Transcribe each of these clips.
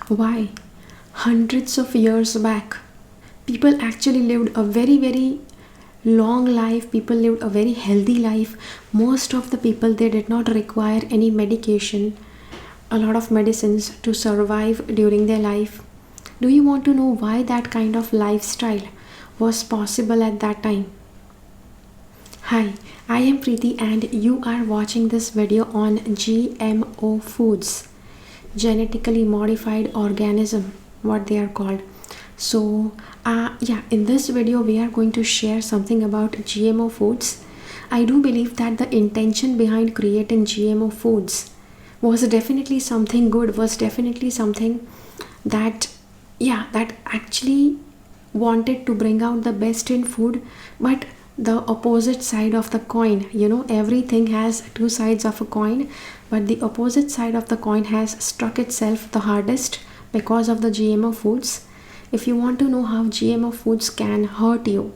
Why? Hundreds of years back, people actually lived a very long life. People lived a very healthy life. Most of the people, they did not require any medication, a lot of medicines to survive during their life. Do you want to know why that kind of lifestyle was possible at that time? Hi, I am Preeti and you are watching this video on GMO foods, genetically modified organism, what they are called. So in this video we are going to share something about GMO foods. I do believe that the intention behind creating GMO foods was definitely something good, was definitely something that that actually wanted to bring out the best in food. But the opposite side of the coin, everything has two sides of a coin, but the opposite side of the coin has struck itself the hardest because of the GMO foods. If you want to know how GMO foods can hurt you,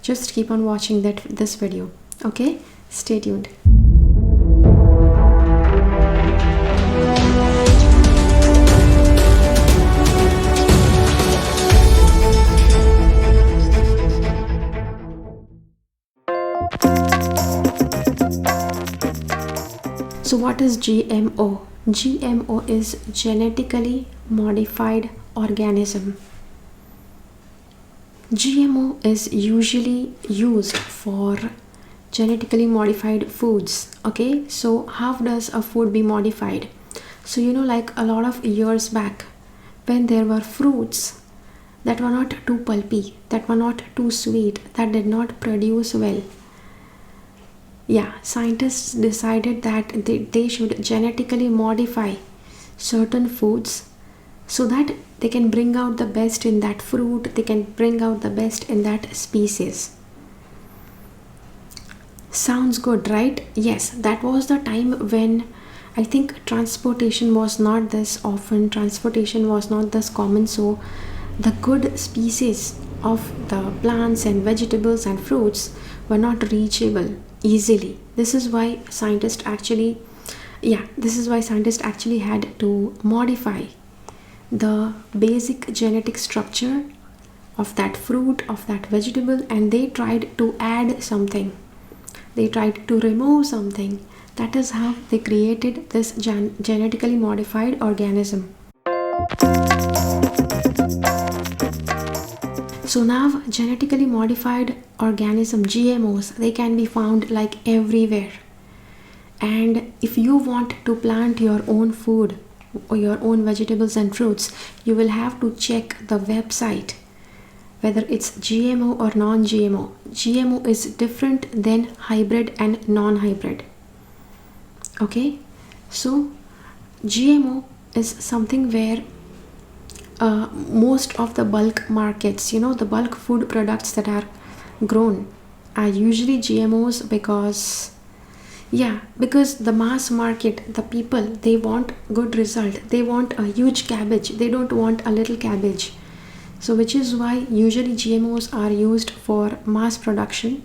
just keep on watching this video. Okay, stay tuned. So what is GMO? GMO is genetically modified organism. GMO is usually used for genetically modified foods. Okay, so how does a food be modified? So like a lot of years back, when there were fruits that were not too pulpy, that were not too sweet, that did not produce well, scientists decided that they should genetically modify certain foods so that they can bring out the best in that fruit, they can bring out the best in that species. Sounds good, right? Yes, that was the time when I think transportation was not this often, transportation was not this common, so the good species of the plants and vegetables and fruits were not reachable easily. This is why scientists actually had to modify the basic genetic structure of that fruit, of that vegetable, and they tried to add something, they tried to remove something. That is how they created this genetically modified organism. So now genetically modified organism, GMOs, they can be found like everywhere. And if you want to plant your own food or your own vegetables and fruits, you will have to check the website whether it's GMO or non-GMO. GMO is different than hybrid and non-hybrid. Okay, so GMO is something where most of the bulk markets, the bulk food products that are grown are usually GMOs because the mass market, the people, they want good result, they want a huge cabbage, they don't want a little cabbage. So which is why usually GMOs are used for mass production,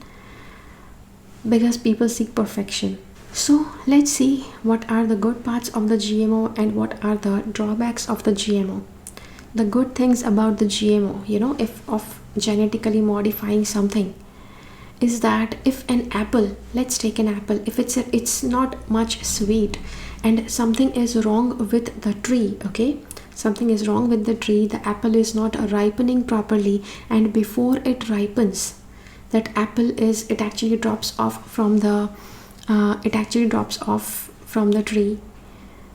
because people seek perfection. So let's see what are the good parts of the GMO and what are the drawbacks of the GMO. The good things about the GMO, if of genetically modifying something, is that if an apple, let's take an apple, if it's not much sweet and something is wrong with the tree, okay, something is wrong with the tree, the apple is not ripening properly, and before it ripens, that apple it actually drops off from the tree,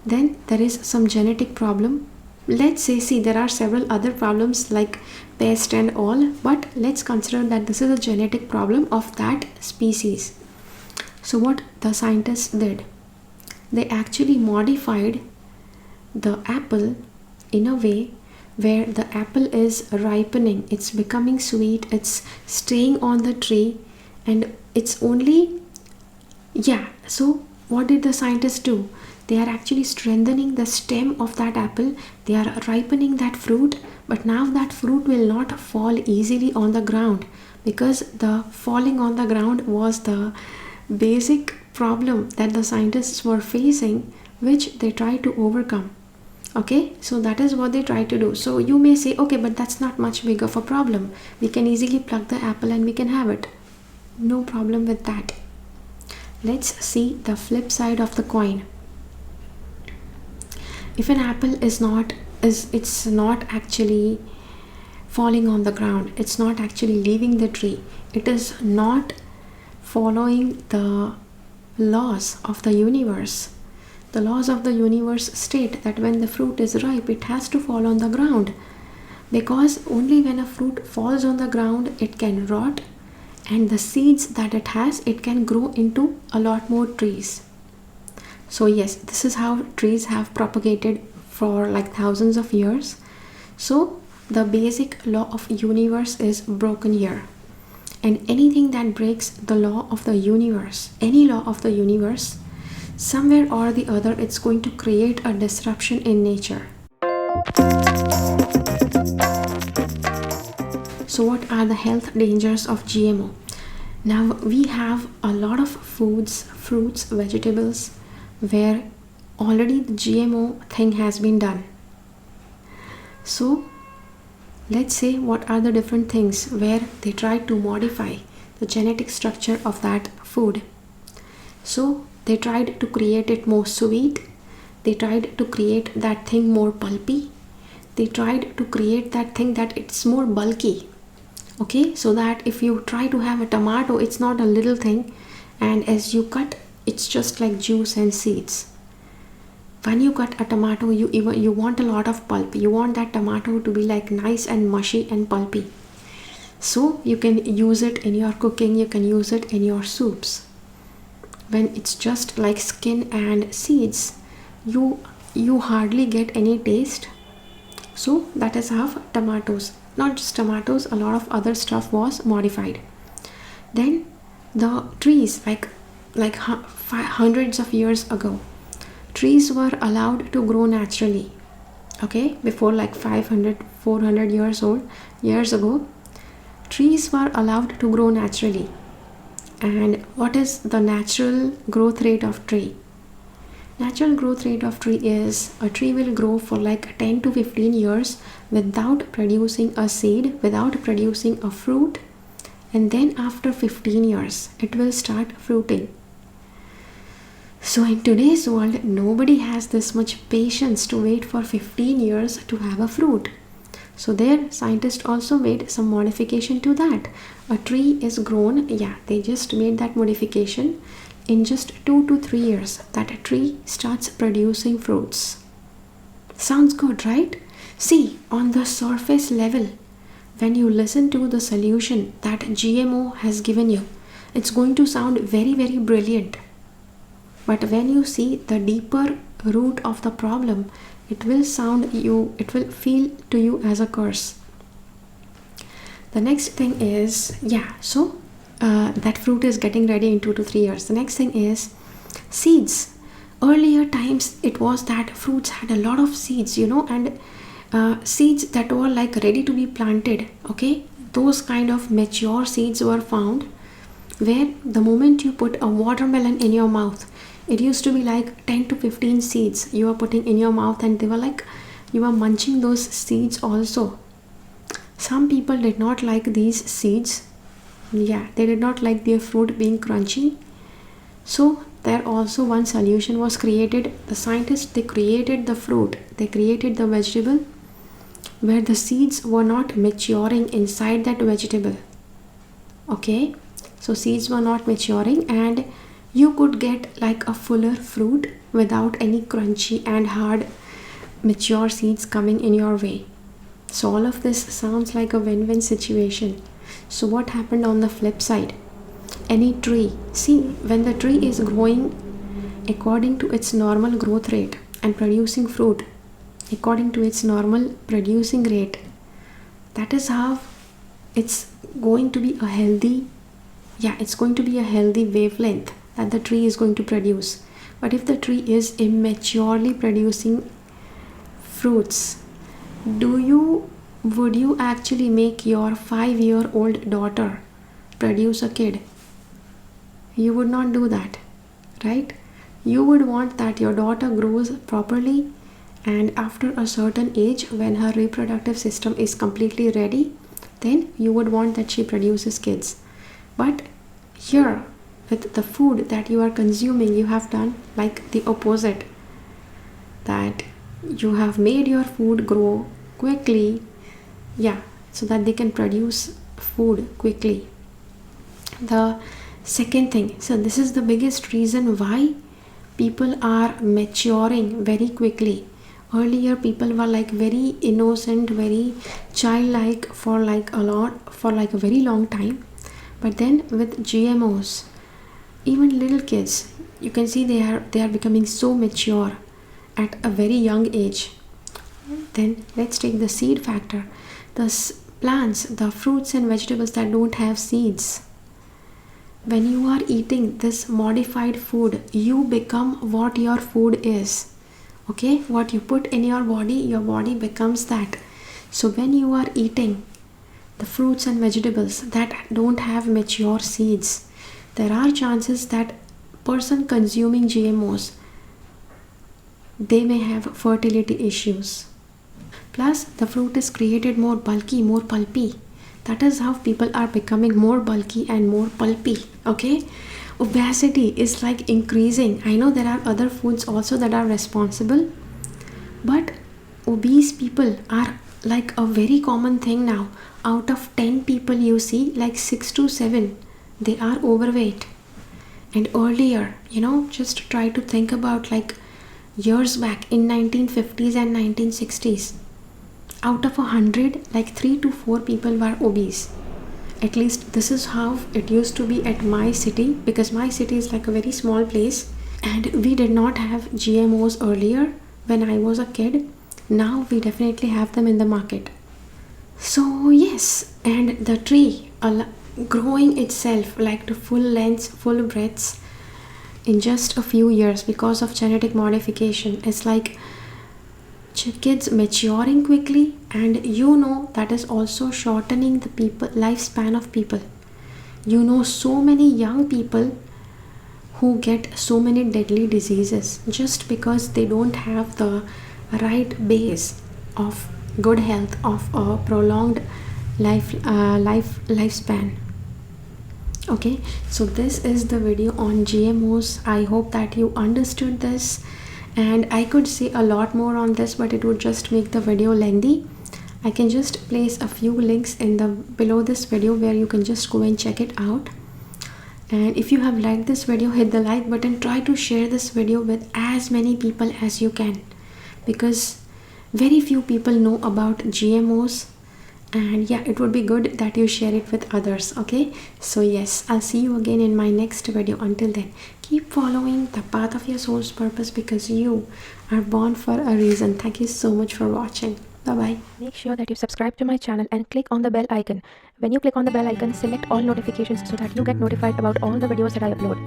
then there is some genetic problem. Let's say, there are several other problems like pest and all, but let's consider that this is a genetic problem of that species. So what the scientists did, they actually modified the apple in a way where the apple is ripening, it's becoming sweet, it's staying on the tree, and it's only so what did the scientists do? They are actually strengthening the stem of that apple, they are ripening that fruit, but now that fruit will not fall easily on the ground, because the falling on the ground was the basic problem that the scientists were facing, which they tried to overcome. Okay, so that is what they try to do. So you may say, okay, but that's not much big of a problem, we can easily pluck the apple and we can have it. No problem with that. Let's see the flip side of the coin. If an apple it's not actually falling on the ground, it's not actually leaving the tree, it is not following the laws of the universe. The laws of the universe state that when the fruit is ripe, it has to fall on the ground, because only when a fruit falls on the ground it can rot, and the seeds that it has, it can grow into a lot more trees. So yes, this is how trees have propagated for like thousands of years. So the basic law of universe is broken here, and anything that breaks the law of the universe, any law of the universe, somewhere or the other, it's going to create a disruption in nature. So what are the health dangers of GMO? Now we have a lot of foods, fruits, vegetables where already the GMO thing has been done. So let's say what are the different things where they try to modify the genetic structure of that food. So they tried to create it more sweet, they tried to create that thing more pulpy, they tried to create that thing that it's more bulky. Okay, so that if you try to have a tomato, it's not a little thing, and as you cut, it's just like juice and seeds. When you cut a tomato, you want a lot of pulp, you want that tomato to be like nice and mushy and pulpy. So you can use it in your cooking, you can use it in your soups. When it's just like skin and seeds, you hardly get any taste. So that is how tomatoes, not just tomatoes, a lot of other stuff was modified. Then the trees, like hundreds of years ago, trees were allowed to grow naturally. Okay, before like 500 400 years ago, trees were allowed to grow naturally. And what is the natural growth rate of tree? Natural growth rate of tree is a tree will grow for like 10 to 15 years without producing a seed, without producing a fruit, and then after 15 years it will start fruiting. So in today's world, nobody has this much patience to wait for 15 years to have a fruit. So there, scientists also made some modification to that. A tree is grown, yeah, they just made that modification. In just 2 to 3 years, that tree starts producing fruits. Sounds good, right? See, on the surface level, when you listen to the solution that GMO has given you, it's going to sound very, very brilliant. But when you see the deeper root of the problem, it will feel to you as a curse. The next thing is, that fruit is getting ready in 2 to 3 years. The next thing is seeds. Earlier times, it was that fruits had a lot of seeds, and seeds that were like ready to be planted. Okay, those kind of mature seeds were found, where the moment you put a watermelon in your mouth, it used to be like 10 to 15 seeds you are putting in your mouth, and they were like you are munching those seeds also. Some people did not like these seeds. Yeah, they did not like their fruit being crunchy. So there also one solution was created. The scientists, they created the fruit, they created the vegetable where the seeds were not maturing inside that vegetable. Okay, so seeds were not maturing, and you could get like a fuller fruit without any crunchy and hard mature seeds coming in your way. So all of this sounds like a win-win situation. So what happened on the flip side? Any tree, see, when the tree is growing according to its normal growth rate and producing fruit according to its normal producing rate, that is how it's going to be a healthy wavelength that the tree is going to produce. But if the tree is immaturely producing fruits, would you actually make your 5-year-old daughter produce a kid. You would not do that, right? You would want that your daughter grows properly, and after a certain age, when her reproductive system is completely ready, then you would want that she produces kids. But here, with the food that you are consuming, you have done like the opposite, that you have made your food grow quickly, yeah, so that they can produce food quickly. The second thing, so this is the biggest reason why people are maturing very quickly. Earlier people were like very innocent, very childlike for like a very long time. But then with GMOs, even little kids, you can see they are becoming so mature at a very young age. Then let's take the seed factor. The plants, the fruits and vegetables that don't have seeds, when you are eating this modified food, you become what your food is. Okay, what you put in your body becomes that. So when you are eating the fruits and vegetables that don't have mature seeds, there are chances that person consuming GMOs, they may have fertility issues. Plus the fruit is created more bulky, more pulpy. That is how people are becoming more bulky and more pulpy. Okay, obesity is like increasing. I know there are other foods also that are responsible, but obese people are like a very common thing now. Out of 10 people you see, like 6 to 7, they are overweight. And earlier, just try to think about like years back in 1950s and 1960s, out of 100, like 3 to 4 people were obese. At least this is how it used to be at my city, because my city is like a very small place and we did not have GMOs earlier when I was a kid. Now we definitely have them in the market. So yes, and the tree growing itself like to full lengths, full breadths in just a few years because of genetic modification. It's like kids maturing quickly, and that is also shortening the lifespan of people. So many young people who get so many deadly diseases just because they don't have the right base of good health, of a prolonged lifespan. Okay, so this is the video on GMOs. I hope that you understood this, and I could say a lot more on this, but it would just make the video lengthy. I can just place a few links in the below this video where you can just go and check it out. And if you have liked this video, hit the like button. Try to share this video with as many people as you can, because very few people know about GMOs, and yeah, it would be good that you share it with others. Okay, so yes, I'll see you again in my next video. Until then, keep following the path of your soul's purpose, because you are born for a reason. Thank you so much for watching. Bye bye. Make sure that you subscribe to my channel and click on the bell icon. When you click on the bell icon, select all notifications so that you get notified about all the videos that I upload.